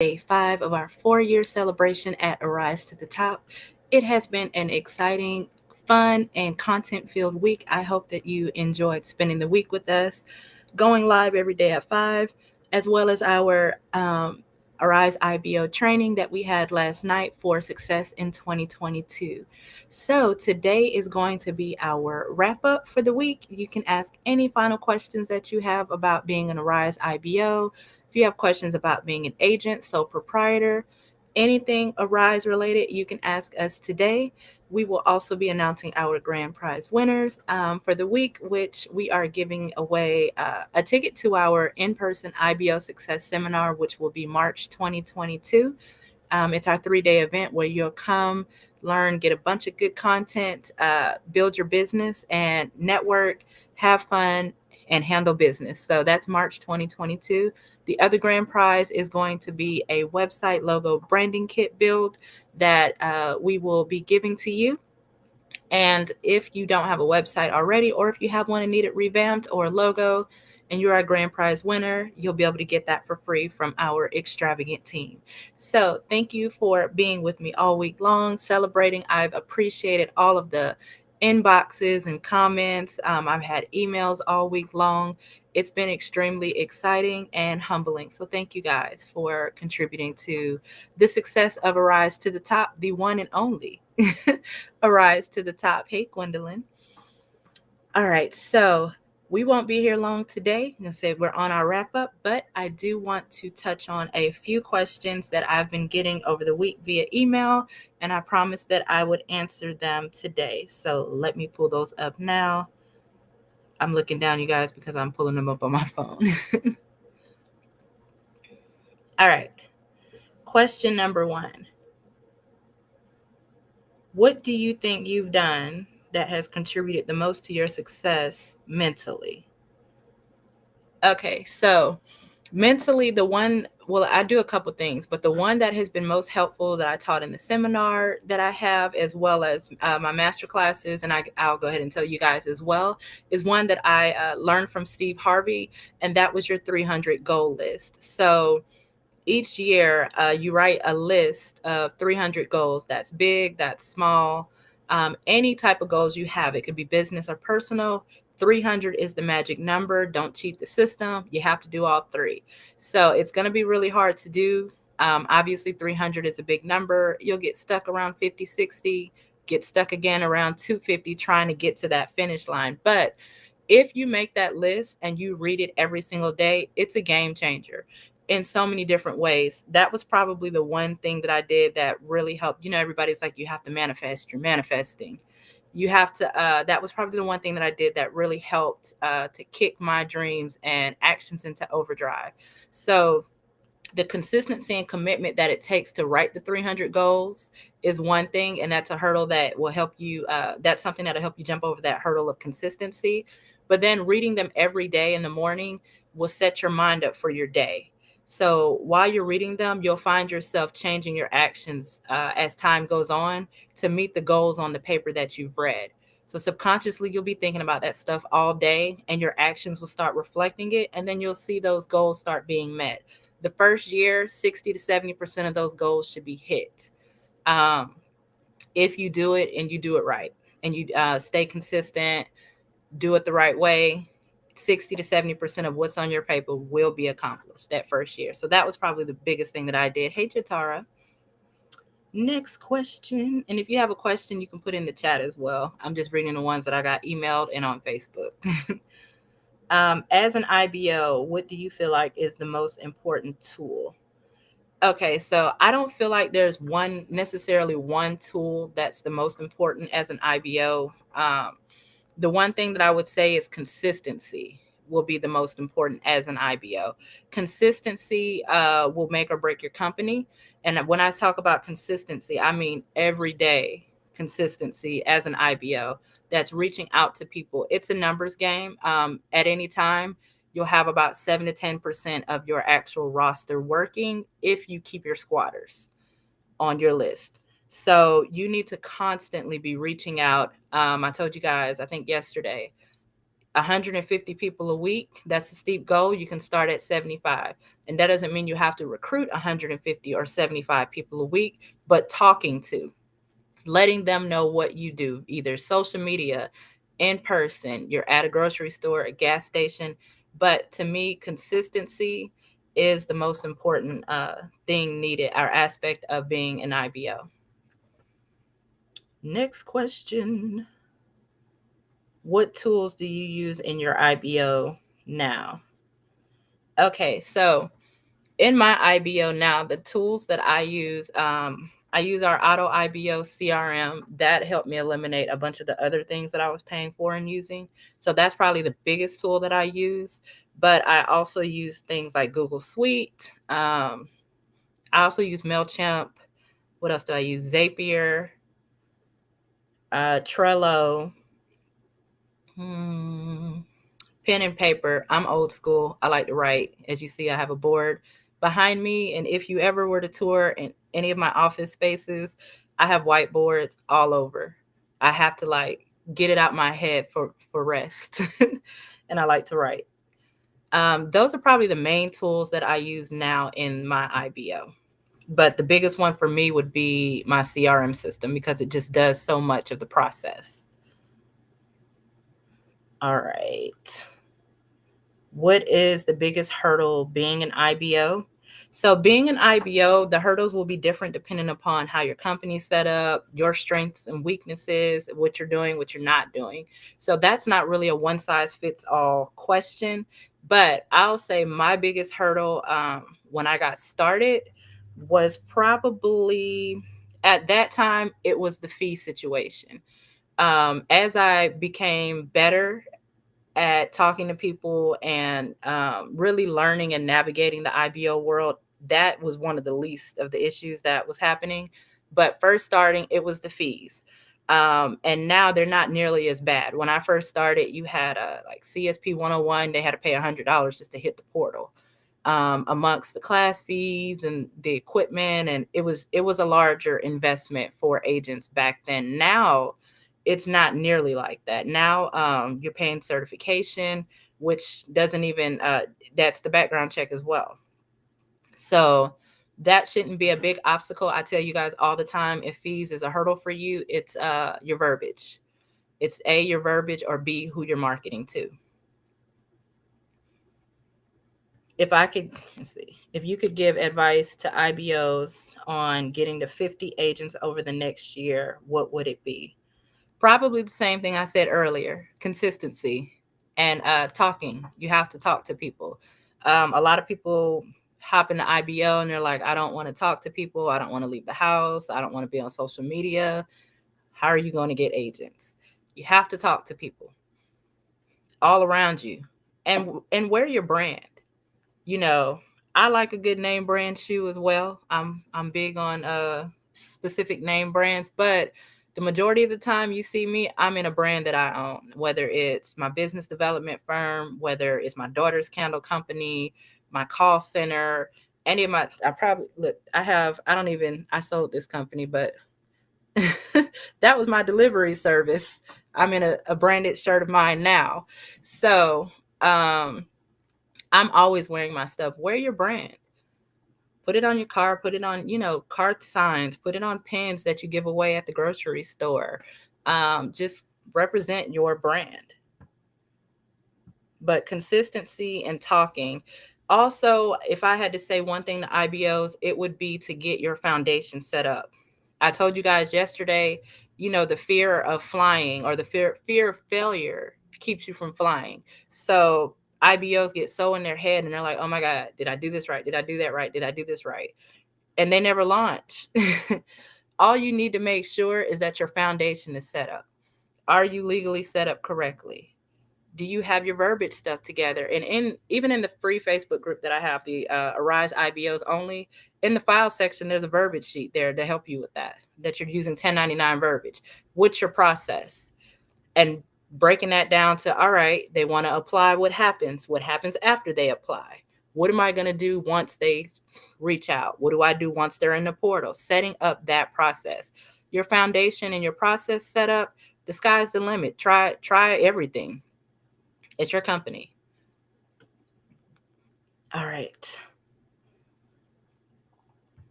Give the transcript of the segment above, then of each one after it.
day 5 of our 4-year celebration at Arise to the Top. It has been an exciting, fun, and content filled week. I hope that you enjoyed spending the week with us, going live every day at 5, as well as our Arise IBO training that we had last night for success in 2022. So, today is going to be our wrap up for the week. You can ask any final questions that you have about being an Arise IBO. If you have questions about being an agent, sole proprietor, anything Arise related, you can ask us today. We will also be announcing our grand prize winners for the week, which we are giving away a ticket to our in person IBO Success Seminar, which will be March 2022. It's our 3-day event where you'll come, learn, get a bunch of good content, build your business, and network, have fun, and handle business. So that's March 2022. The other grand prize is going to be a website logo branding kit build that we will be giving to you. And if you don't have a website already, or if you have one and need it revamped or a logo, and you're a grand prize winner, you'll be able to get that for free from our extravagant team. So thank you for being with me all week long, celebrating. I've appreciated all of the inboxes and comments. I've had emails all week long. It's been extremely exciting and humbling. So thank you guys for contributing to the success of Arise to the Top, the one and only Arise to the Top. Hey, Gwendolyn. All right, so we won't be here long today. I'm going to say we're on our wrap up, but I do want to touch on a few questions that I've been getting over the week via email, and I promised that I would answer them today. So let me pull those up now. I'm looking down, you guys, because I'm pulling them up on my phone. All right, question number 1. What do you think you've done that has contributed the most to your success mentally? Okay, so mentally, I do a couple things, but the one that has been most helpful that I taught in the seminar that I have, as well as my master classes, and I'll go ahead and tell you guys as well, is one that I learned from Steve Harvey, and that was your 300 goal list. So each year, you write a list of 300 goals. That's big, that's small, any type of goals you have. It could be business or personal. 300 is the magic number. Don't cheat the system. You have to do all 3. So it's going to be really hard to do. Obviously, 300 is a big number. You'll get stuck around 50, 60, get stuck again around 250 trying to get to that finish line. But if you make that list and you read it every single day, it's a game changer in so many different ways. That was probably the one thing that I did that really helped. Everybody's like, you have to manifest, you're manifesting. You have to, that was probably the one thing that I did that really helped to kick my dreams and actions into overdrive. So the consistency and commitment that it takes to write the 300 goals is one thing. And that's a hurdle that will help you. That's something that'll help you jump over that hurdle of consistency. But then reading them every day in the morning will set your mind up for your day. So while you're reading them, you'll find yourself changing your actions as time goes on to meet the goals on the paper that you've read. So subconsciously, you'll be thinking about that stuff all day, and your actions will start reflecting it. And then you'll see those goals start being met. The first year, 60 to 70% of those goals should be hit. Um, if you do it and you do it right and you stay consistent, do it the right way, 60 to 70% of what's on your paper will be accomplished that first year. So that was probably the biggest thing that I did. Hey, Jatara. Next question. And if you have a question, you can put in the chat as well. I'm just reading the ones that I got emailed and on Facebook. As an IBO, what do you feel like is the most important tool? Okay, so I don't feel like there's necessarily one tool that's the most important as an IBO. The one thing that I would say is consistency will be the most important as an IBO. Consistency will make or break your company. And when I talk about consistency, I mean everyday consistency as an IBO that's reaching out to people. It's a numbers game. At any time, you'll have about 7 to 10% of your actual roster working if you keep your squatters on your list. So you need to constantly be reaching out. I told you guys, I think yesterday, 150 people a week, that's a steep goal. You can start at 75. And that doesn't mean you have to recruit 150 or 75 people a week, but talking to, letting them know what you do, either social media, in person, you're at a grocery store, a gas station. But to me, consistency is the most important thing needed, our aspect of being an IBO. Next question. What tools do you use in your IBO now? Okay, so in my IBO now, the tools that I use our Auto IBO CRM. That helped me eliminate a bunch of the other things that I was paying for and using. So that's probably the biggest tool that I use. But I also use things like Google Suite. I also use MailChimp. What else do I use? Zapier, Trello. Hmm. Pen and paper. I'm old school. I like to write. As you see, I have a board behind me. And if you ever were to tour in any of my office spaces, I have whiteboards all over. I have to like get it out my head for rest. And I like to write. Those are probably the main tools that I use now in my IBO. But the biggest one for me would be my CRM system because it just does so much of the process. All right. What is the biggest hurdle being an IBO? So being an IBO, the hurdles will be different depending upon how your company's set up, your strengths and weaknesses, what you're doing, what you're not doing. So that's not really a one size fits all question. But I'll say my biggest hurdle when I got started was probably at that time, it was the fee situation. As I became better at talking to people and really learning and navigating the IBO world, that was one of the least of the issues that was happening. But first starting, it was the fees. And now they're not nearly as bad. When I first started, you had a like CSP 101, they had to pay $100 just to hit the portal. Amongst the class fees and the equipment, and it was a larger investment for agents back then. Now it's not nearly like that. Now you're paying certification, which doesn't even that's the background check as well. So that shouldn't be a big obstacle. I tell you guys all the time, if fees is a hurdle for you, it's your verbiage. It's A, your verbiage, or B, who you're marketing to. If I could, let's see, if you could give advice to IBOs on getting to 50 agents over the next year, what would it be? Probably the same thing I said earlier: consistency and talking. You have to talk to people. A lot of people hop into IBO and they're like, I don't want to talk to people. I don't want to leave the house. I don't want to be on social media. How are you going to get agents? You have to talk to people all around you, and wear your brand. You know, I like a good name brand shoe as well. I'm big on specific name brands, but the majority of the time you see me, I'm in a brand that I own, whether it's my business development firm, whether it's my daughter's candle company, my call center, any of my, I probably, look, I sold this company, but that was my delivery service. I'm in a branded shirt of mine now. So, I'm always wearing my stuff. Wear your brand. Put it on your car, put it on, cart signs, put it on pins that you give away at the grocery store. Just represent your brand. But consistency and talking. Also, if I had to say one thing to IBOs, it would be to get your foundation set up. I told you guys yesterday, the fear of flying or the fear of failure keeps you from flying. So IBOs get so in their head and they're like, oh my God, did I do this right? Did I do that right? Did I do this right? And they never launch. All you need to make sure is that your foundation is set up. Are you legally set up correctly? Do you have your verbiage stuff together? And even in the free Facebook group that I have, the Arise IBOs only, in the file section, there's a verbiage sheet there to help you with that you're using 1099 verbiage. What's your process? And breaking that down to, all right, they want to apply. What happens? What happens after they apply? What am I going to do once they reach out? What do I do once they're in the portal? Setting up that process. Your foundation and your process set up, the sky's the limit. Try everything. It's your company. All right.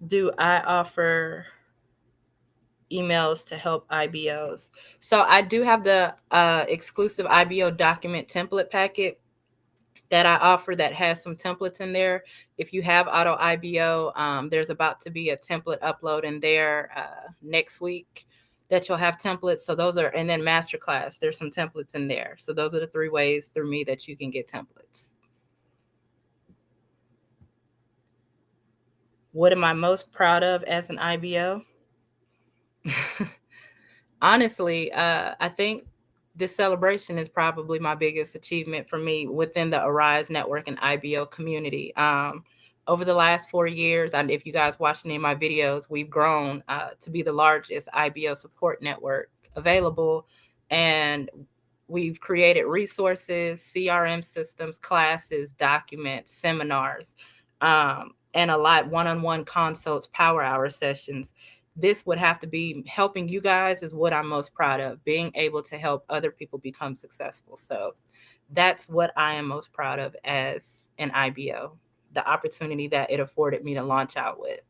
Do I offer emails to help IBOs? So I do have the exclusive IBO document template packet that I offer that has some templates in there. If you have auto IBO, there's about to be a template upload in there next week that you'll have templates. So those are, and then masterclass, there's some templates in there. So those are the 3 ways through me that you can get templates. What am I most proud of as an IBO? Honestly, I think this celebration is probably my biggest achievement for me within the Arise Network and IBO community. Over the last 4 years, and if you guys watch any of my videos, we've grown to be the largest IBO support network available. And we've created resources, CRM systems, classes, documents, seminars, and a lot one-on-one consults, power hour sessions. This would have to be helping you guys is what I'm most proud of, being able to help other people become successful. So that's what I am most proud of as an IBO, the opportunity that it afforded me to launch out with.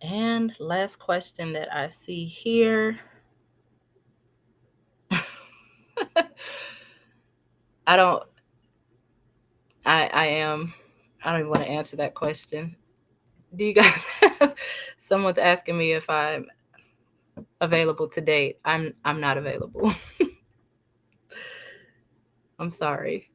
And last question that I see here. I don't even want to answer that question. Do you guys have, someone's asking me if I'm available to date? I'm not available. I'm sorry.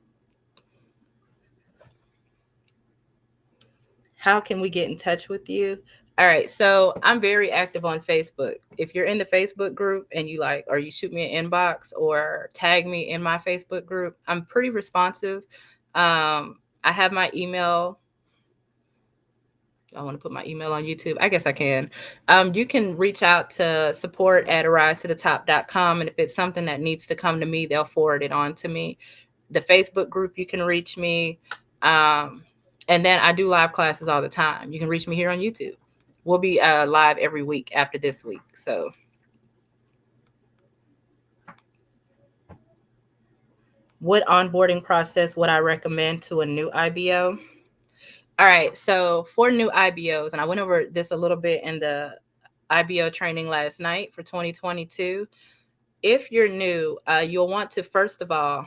How can we get in touch with you? All right, so I'm very active on Facebook. If you're in the Facebook group and you like, or you shoot me an inbox or tag me in my Facebook group, I'm pretty responsive. I have my email. I want to put my email on YouTube. I guess I can. You can reach out to support@arisetotop.com. And if it's something that needs to come to me, they'll forward it on to me. The Facebook group, you can reach me. And then I do live classes all the time. You can reach me here on YouTube. We'll be live every week after this week. So what onboarding process would I recommend to a new IBO? All right. So for new IBOs, and I went over this a little bit in the IBO training last night for 2022. If you're new, you'll want to, first of all,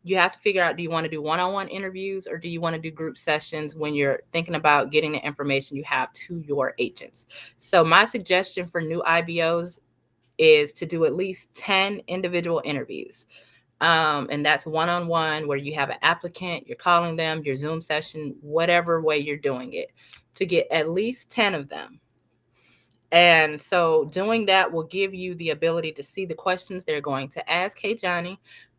you have to figure out, do you want to do one-on-one interviews or do you want to do group sessions when you're thinking about getting the information you have to your agents? So my suggestion for new IBOs is to do at least 10 individual interviews. And that's one-on-one where you have an applicant, you're calling them, your Zoom session, whatever way you're doing it, to get at least 10 of them. And so doing that will give you the ability to see the questions they're going to ask. Hey, Johnny,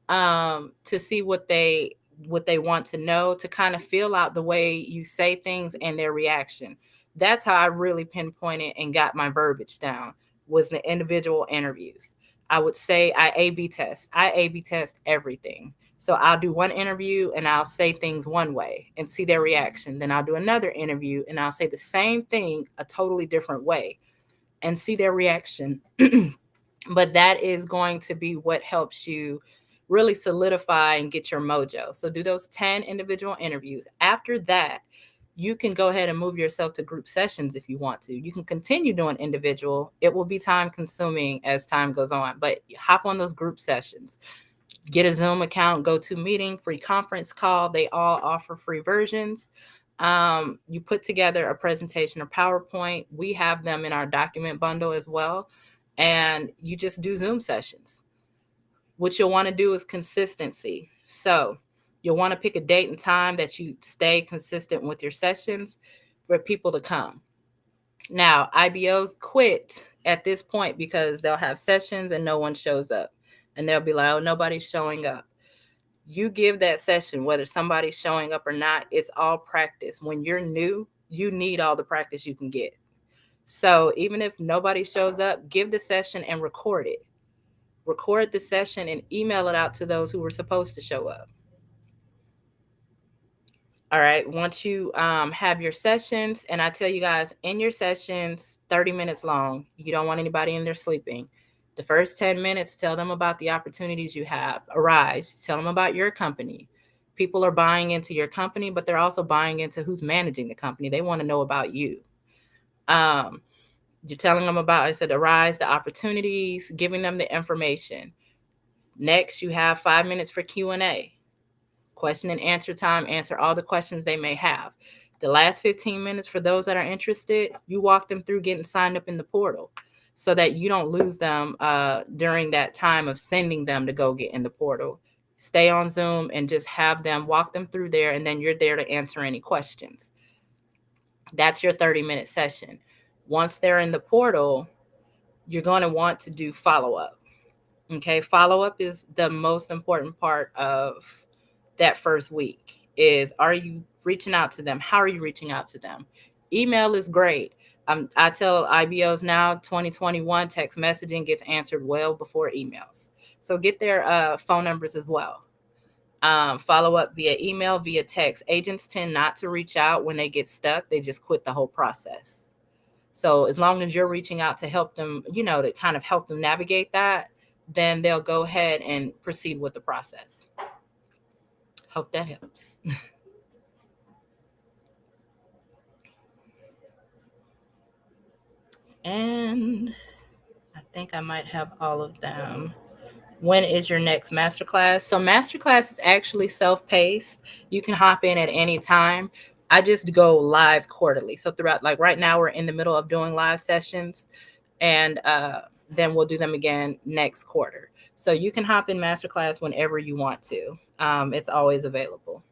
to see what they want to know, to kind of feel out the way you say things and their reaction. That's how I really pinpointed and got my verbiage down, was the individual interviews. I would say I A/B test. I A/B test everything. So I'll do one interview and I'll say things one way and see their reaction. Then I'll do another interview and I'll say the same thing a totally different way and see their reaction. But that is going to be what helps you really solidify and get your mojo. So do those 10 individual interviews. After that, you can go ahead and move yourself to group sessions if you want to. You can continue doing individual. It will be time consuming as time goes on, but hop on those group sessions. Get a Zoom account, GoToMeeting, free conference call. They all offer free versions. You put together a presentation or PowerPoint. We have them in our document bundle as well. And you just do Zoom sessions. What you'll want to do is consistency. So you'll want to pick a date and time that you stay consistent with your sessions for people to come. Now, IBOs quit at this point because they'll have sessions and no one shows up. And they'll be like, oh, nobody's showing up. You give that session, whether somebody's showing up or not, it's all practice. When you're new, you need all the practice you can get. So even if nobody shows up, give the session and record it. Record the session and email it out to those who were supposed to show up. All right. Once you have your sessions, and I tell you guys, in your sessions, 30 minutes long, you don't want anybody in there sleeping. The first 10 minutes, tell them about the opportunities you have. Arise, tell them about your company. People are buying into your company, but they're also buying into who's managing the company. They want to know about you. You're telling them about, I said, Arise, the opportunities, giving them the information. Next, you have 5 minutes for Q&A. Question and answer time, answer all the questions they may have. The last 15 minutes, for those that are interested, you walk them through getting signed up in the portal so that you don't lose them during that time of sending them to go get in the portal. Stay on Zoom and just have them walk them through there, and then you're there to answer any questions. That's your 30-minute session. Once they're in the portal, you're going to want to do follow-up. Okay, follow-up is the most important part of that first week. Are you reaching out to them? How are you reaching out to them? Email is great. I tell IBOs now, 2021, text messaging gets answered well before emails. So get their phone numbers as well. Follow up via email, via text. Agents tend not to reach out when they get stuck. They just quit the whole process. So as long as you're reaching out to help them, to kind of help them navigate that, then they'll go ahead and proceed with the process. Hope that helps. And I think I might have all of them. When is your next masterclass? So masterclass is actually self-paced. You can hop in at any time. I just go live quarterly. So throughout, like right now, we're in the middle of doing live sessions, and then we'll do them again next quarter. So you can hop in masterclass whenever you want to. It's always available.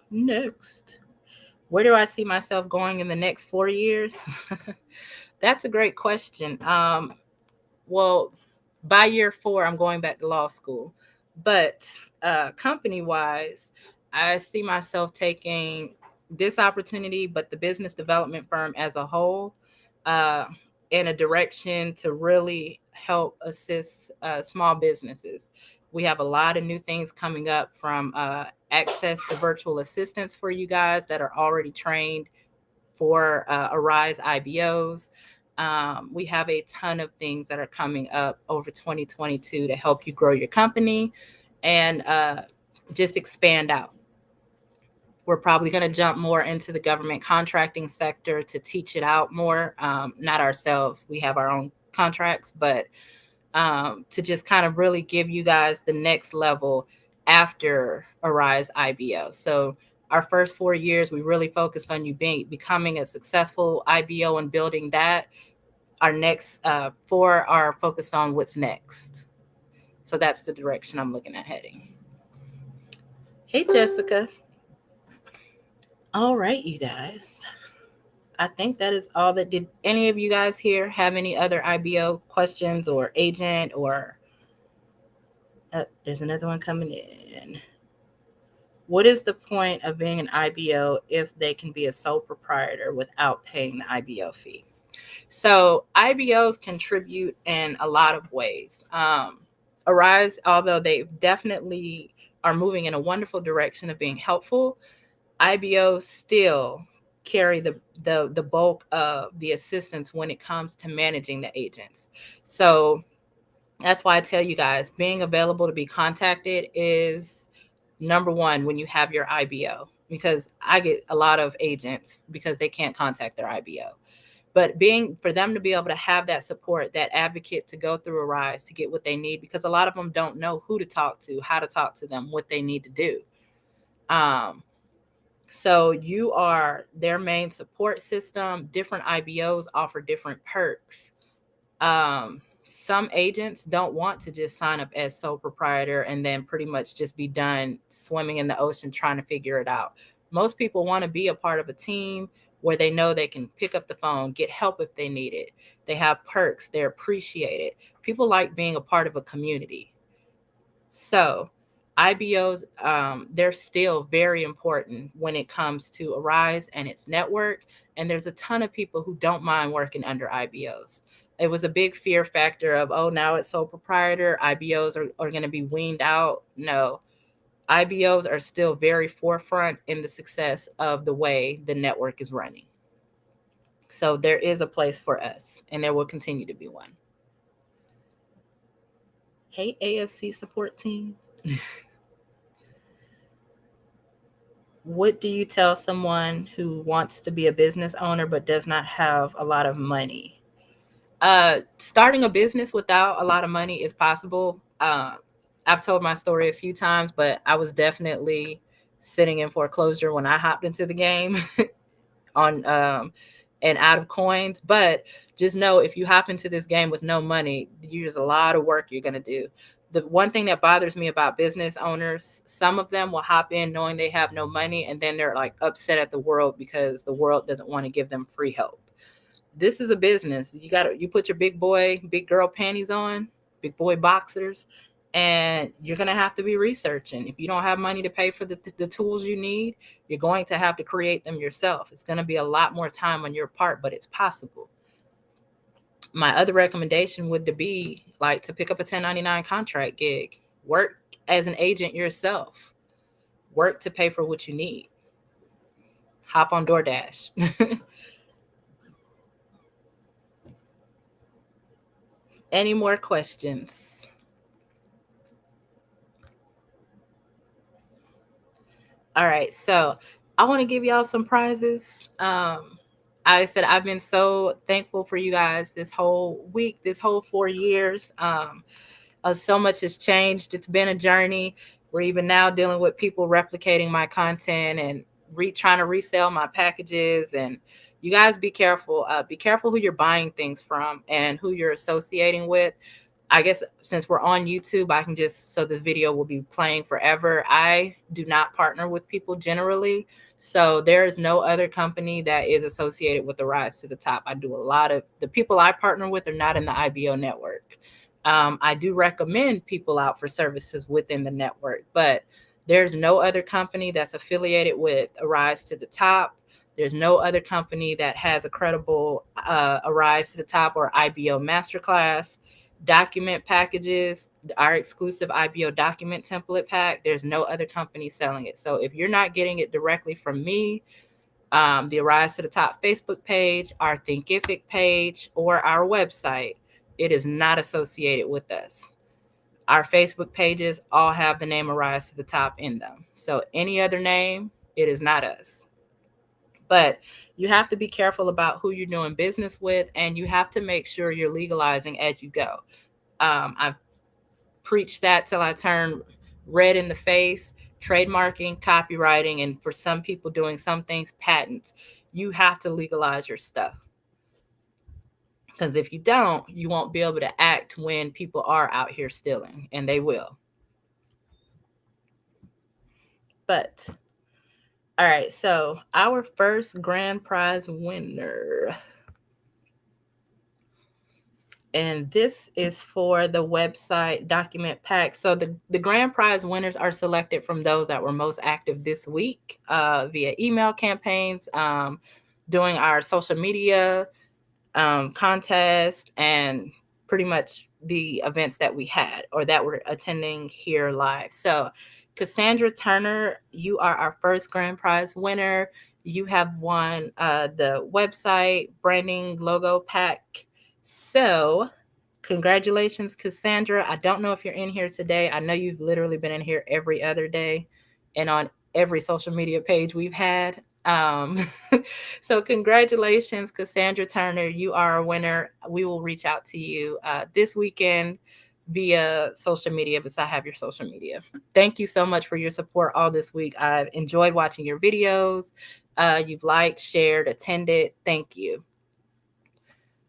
Next. Where do I see myself going in the next 4 years? That's a great question. Well, by year 4, I'm going back to law school. But company-wise, I see myself taking this opportunity, but the business development firm as a whole, in a direction to really help assist small businesses. We have a lot of new things coming up, from access to virtual assistants for you guys that are already trained for Arise IBOs. We have a ton of things that are coming up over 2022 to help you grow your company and just expand out. We're probably going to jump more into the government contracting sector to teach it out more. Not ourselves, we have our own contracts, but to just kind of really give you guys the next level after Arise IBO. So our first 4 years, we really focused on you becoming a successful IBO and building that. Our next 4 are focused on what's next. So that's the direction I'm looking at heading. Hey, Jessica. All right, you guys. I think that is all. Did any of you guys here have any other IBO questions or agent or there's another one coming in. What is the point of being an IBO if they can be a sole proprietor without paying the IBO fee? So IBOs contribute in a lot of ways. Arise, although they definitely are moving in a wonderful direction of being helpful, IBOs still carry the bulk of the assistance when it comes to managing the agents. So that's why I tell you guys, being available to be contacted is number one when you have your IBO, because I get a lot of agents because they can't contact their IBO. But for them to be able to have that support, that advocate to go through Arise to get what they need, because a lot of them don't know who to talk to, how to talk to them, what they need to do. So you are their main support system. Different IBOs offer different perks. Some agents don't want to just sign up as sole proprietor and then pretty much just be done swimming in the ocean trying to figure it out. Most people want to be a part of a team where they know they can pick up the phone, get help if they need it. They have perks, they're appreciated. People like being a part of a community. So IBOs, they're still very important when it comes to Arise and its network. And there's a ton of people who don't mind working under IBOs. It was a big fear factor of, oh, now it's sole proprietor, IBOs are going to be weaned out. No, IBOs are still very forefront in the success of the way the network is running. So there is a place for us, and there will continue to be one. Hey, AFC support team. What do you tell someone who wants to be a business owner but does not have a lot of money? Starting a business without a lot of money is possible. I've told my story a few times, but I was definitely sitting in foreclosure when I hopped into the game on and out of coins. But just know, if you hop into this game with no money, there's a lot of work you're gonna do. The one thing that bothers me about business owners, some of them will hop in knowing they have no money, and then they're like upset at the world because the world doesn't want to give them free help. This is a business. You put your big boy, big girl panties on, big boy boxers, and you're going to have to be researching. If you don't have money to pay for the tools you need, you're going to have to create them yourself. It's going to be a lot more time on your part, but it's possible. My other recommendation would be like to pick up a 1099 contract gig, work as an agent yourself, work to pay for what you need. Hop on DoorDash. Any more questions? All right, so I want to give y'all some prizes. I said I've been so thankful for you guys this whole week, this whole 4 years. So much has changed. It's been a journey. We're even now dealing with people replicating my content and trying to resell my packages. And you guys be careful. Be careful who you're buying things from and who you're associating with. I guess since we're on YouTube, I can just, so this video will be playing forever. I do not partner with people generally. So there is no other company that is associated with the Rise to the Top. I do a lot of, the people I partner with are not in the IBO network. I do recommend people out for services within the network, but there's no other company that's affiliated with a Rise to the Top. There's no other company that has a credible a Rise to the Top or IBO Masterclass document packages, our exclusive IBO document template pack. There's no other company selling it. So if you're not getting it directly from me, the Rise to the Top Facebook page, our Thinkific page, or our website, it is not associated with us. Our Facebook pages all have the name Rise to the Top in them. So any other name, it is not us. But you have to be careful about who you're doing business with, and you have to make sure you're legalizing as you go. I've preached that till I turn red in the face. Trademarking, copywriting, and for some people doing some things, patents. You have to legalize your stuff. Because if you don't, you won't be able to act when people are out here stealing, and they will. But, all right, so our first grand prize winner. And this is for the website document pack. So the grand prize winners are selected from those that were most active this week via email campaigns, doing our social media contest, and pretty much the events that we had or that we're attending here live. So Cassandra Turner, you are our first grand prize winner. You have won the website branding logo pack. So congratulations, Cassandra. I don't know if you're in here today. I know you've literally been in here every other day and on every social media page we've had. So congratulations, Cassandra Turner. You are a winner. We will reach out to you this weekend via social media, because I have your social media. Thank you so much for your support all this week. I've enjoyed watching your videos. You've liked, shared, attended. Thank you.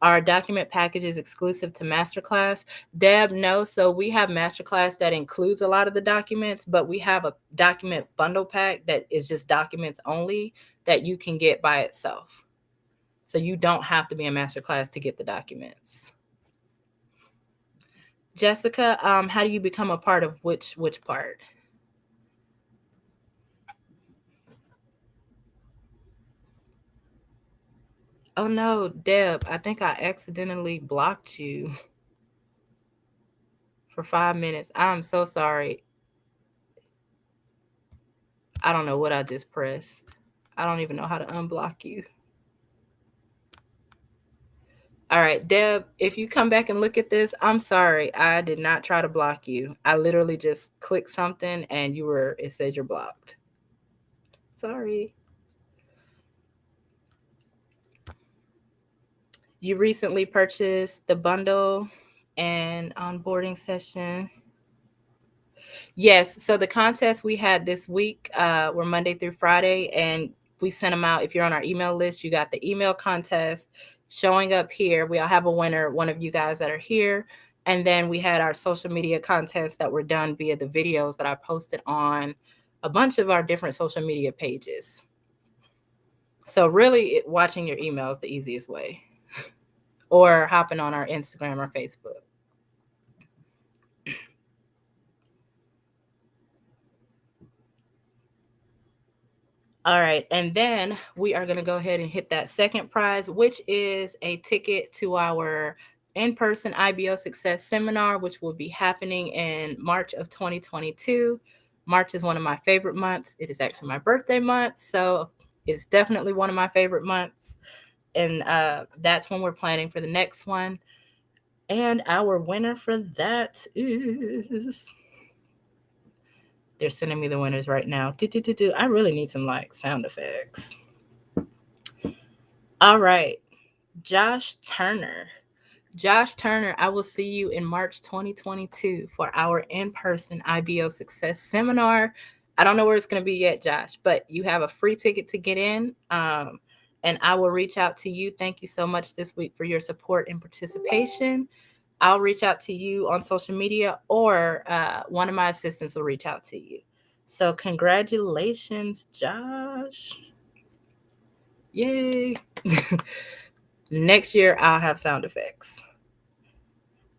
Our document package is exclusive to Masterclass. Deb, no. So we have Masterclass that includes a lot of the documents, but we have a document bundle pack that is just documents only that you can get by itself. So you don't have to be in Masterclass to get the documents. Jessica, how do you become a part of which part? Oh no, Deb, I think I accidentally blocked you for 5 minutes. I'm so sorry. I don't know what I just pressed. I don't even know how to unblock you. All right, Deb, if you come back and look at this, I'm sorry. I did not try to block you. I literally just clicked something and it said you're blocked. Sorry. You recently purchased the bundle and onboarding session. Yes. So the contests we had this week were Monday through Friday, and we sent them out. If you're on our email list, you got the email contest showing up here. We'll have a winner, one of you guys that are here. And then we had our social media contests that were done via the videos that I posted on a bunch of our different social media pages. So really watching your email is the easiest way, or hopping on our Instagram or Facebook. All right. And then we are going to go ahead and hit that second prize, which is a ticket to our in-person IBO Success Seminar, which will be happening in March of 2022. March is one of my favorite months. It is actually my birthday month, so it's definitely one of my favorite months. And that's when we're planning for the next one. And our winner for that is... They're sending me the winners right now. I really need some sound effects. All right. Josh Turner. Josh Turner, I will see you in March 2022 for our in-person IBO Success Seminar. I don't know where it's going to be yet, Josh, but you have a free ticket to get in, and I will reach out to you. Thank you so much this week for your support and participation. I'll reach out to you on social media, or one of my assistants will reach out to you. So congratulations, Josh. Yay. Next year, I'll have sound effects.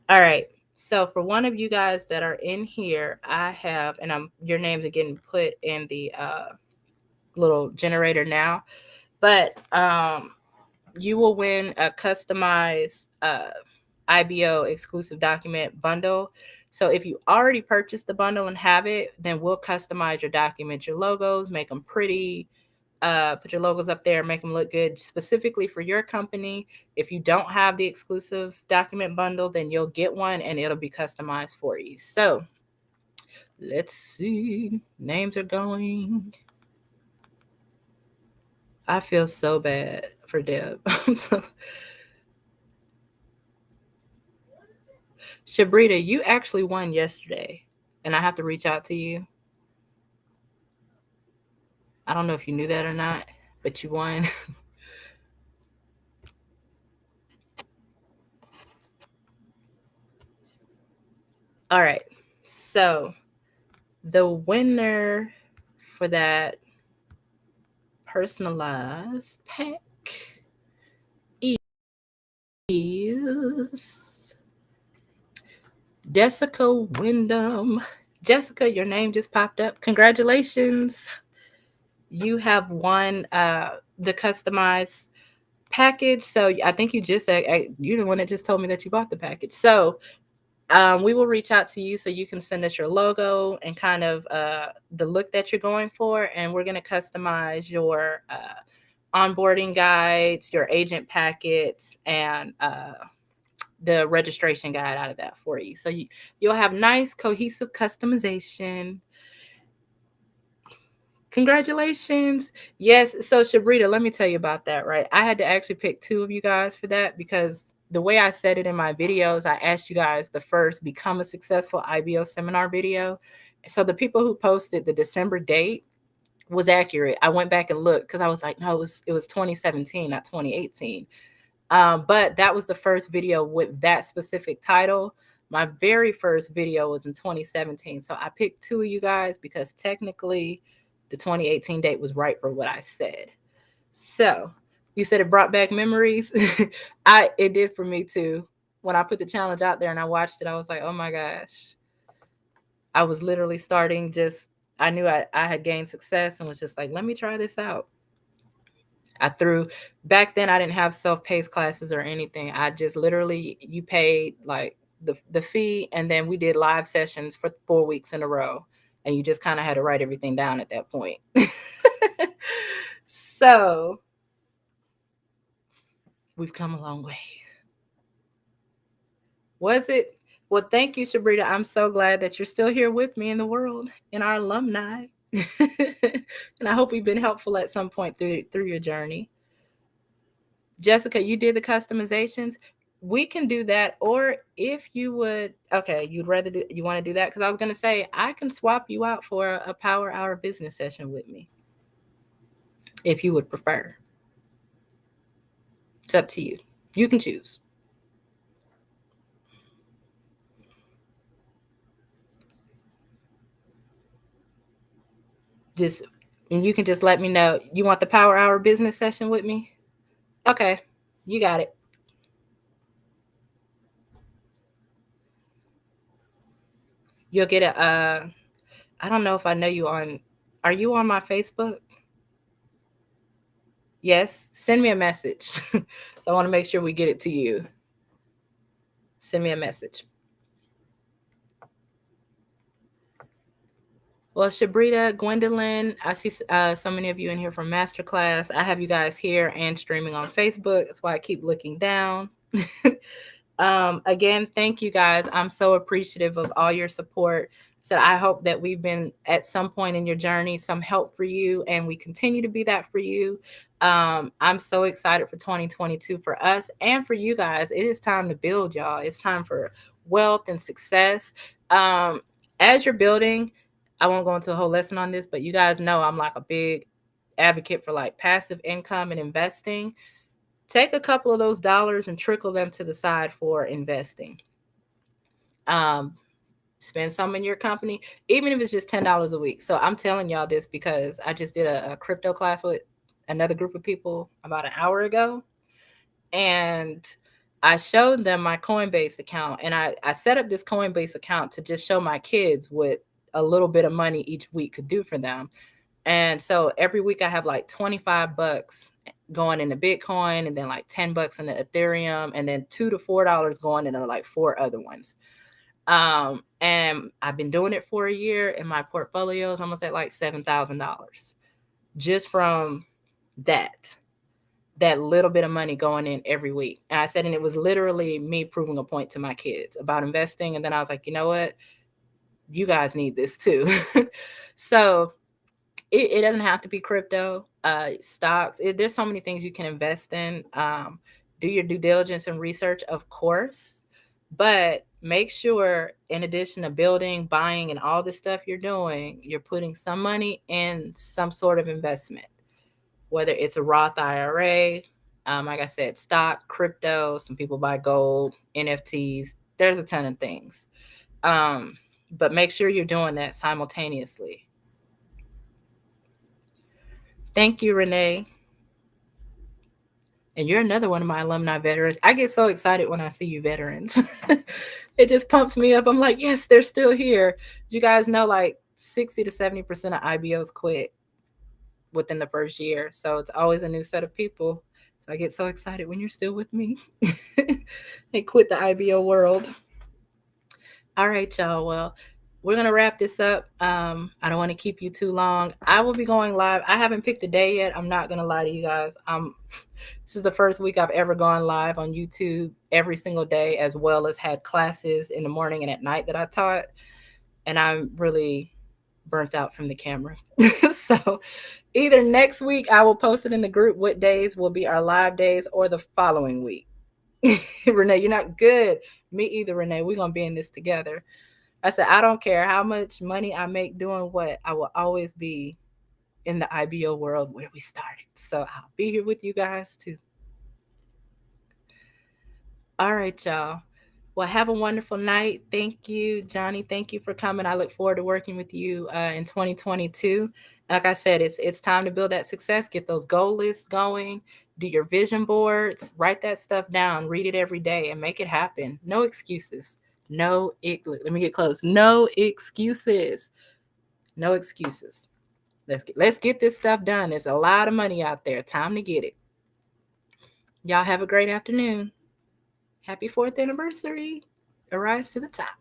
All right. So for one of you guys that are in here, I have, and your names are getting put in the little generator now, but you will win a customized IBO exclusive document bundle. So if you already purchased the bundle and have it, then we'll customize your documents, your logos, make them pretty, put your logos up there, make them look good specifically for your company. If you don't have the exclusive document bundle, then you'll get one and it'll be customized for you. So let's see. Names are going. I feel so bad for Deb. Shabrita, you actually won yesterday, and I have to reach out to you. I don't know if you knew that or not, but you won. All right. So the winner for that personalized pack is Jessica Wyndham. Jessica, your name just popped up. Congratulations. You have won the customized package. So I think you're the one that just told me that you bought the package. So we will reach out to you so you can send us your logo and kind of the look that you're going for. And we're going to customize your onboarding guides, your agent packets, and the registration guide out of that for you. So you'll have nice, cohesive customization. Congratulations. Yes. So Shabrita, let me tell you about that, right? I had to actually pick two of you guys for that because the way I said it in my videos, I asked you guys the first become a successful IBO seminar video. So the people who posted the December date was accurate. I went back and looked because I was like, no, it was 2017, not 2018. But that was the first video with that specific title. My very first video was in 2017. So I picked two of you guys because technically the 2018 date was right for what I said. So you said it brought back memories. It did for me too. When I put the challenge out there and I watched it, I was like, oh my gosh. I was literally I knew I had gained success and was just like, let me try this out. Back then I didn't have self-paced classes or anything. I just literally, you paid like the fee, and then we did live sessions for 4 weeks in a row. And you just kind of had to write everything down at that point. So we've come a long way. Was it? Well, thank you, Shabrita. I'm so glad that you're still here with me in the world, in our alumni. And I hope we've been helpful at some point through your journey. Jessica, you did the customizations. We can do that. Or if you would, okay, you want to do that? Because I was going to say, I can swap you out for a power hour business session with me if you would prefer. It's up to you. You can choose. Just, and you can just let me know. You want the power hour business session with me? Okay, you got it. You'll get a, I don't know if I know you on, are you on my Facebook? Yes, send me a message. So I want to make sure we get it to you. Send me a message. Well, Shabrita, Gwendolyn, I see so many of you in here from Masterclass. I have you guys here and streaming on Facebook. That's why I keep looking down. Again, thank you guys. I'm so appreciative of all your support. So I hope that we've been at some point in your journey some help for you, and we continue to be that for you. I'm so excited for 2022 for us and for you guys. It is time to build, y'all. It's time for wealth and success. As you're building, I won't go into a whole lesson on this, but you guys know I'm like a big advocate for like passive income and investing. Take a couple of those dollars and trickle them to the side for investing. Spend some in your company, even if it's just $10 a week. So I'm telling y'all this because I just did a crypto class with another group of people about an hour ago. And I showed them my Coinbase account. And I set up this Coinbase account to just show my kids what a little bit of money each week could do for them. And so every week I have like $25 going into Bitcoin, and then like $10 into Ethereum, and then $2 to $4 going into like 4 other ones. And I've been doing it for a year, and my portfolio is almost at like $7,000 just from that little bit of money going in every week. And I said, and it was literally me proving a point to my kids about investing. And then I was like, you know what? You guys need this too. So it doesn't have to be crypto, stocks. There's so many things you can invest in. Do your due diligence and research, of course, but make sure, in addition to building, buying, and all the stuff you're doing, you're putting some money in some sort of investment, whether it's a Roth IRA, like I said, stock, crypto. Some people buy gold, NFTs. There's a ton of things. But make sure you're doing that simultaneously. Thank you, Renee. And you're another one of my alumni veterans. I get so excited when I see you veterans. It just pumps me up. I'm like, yes, they're still here. You guys know like 60 to 70% of IBOs quit within the first year. So it's always a new set of people. So I get so excited when you're still with me. They quit the IBO world. All right, y'all. Well, we're going to wrap this up. I don't want to keep you too long. I will be going live. I haven't picked a day yet. I'm not going to lie to you guys. This is the first week I've ever gone live on YouTube every single day, as well as had classes in the morning and at night that I taught. And I'm really burnt out from the camera. So either next week I will post it in the group what days will be our live days, or the following week. Renee, you're not good. Me either, Renee. We're going to be in this together. I said, I don't care how much money I make doing what, I will always be in the IBO world where we started. So I'll be here with you guys too. All right, y'all. Well, have a wonderful night. Thank you, Johnny. Thank you for coming. I look forward to working with you in 2022. Like I said, it's time to build that success. Get those goal lists going. Do your vision boards. Write that stuff down. Read it every day and make it happen. No excuses. Let me get close. No excuses. No excuses. Let's get this stuff done. There's a lot of money out there. Time to get it. Y'all have a great afternoon. Happy 4th anniversary. Arise to the top.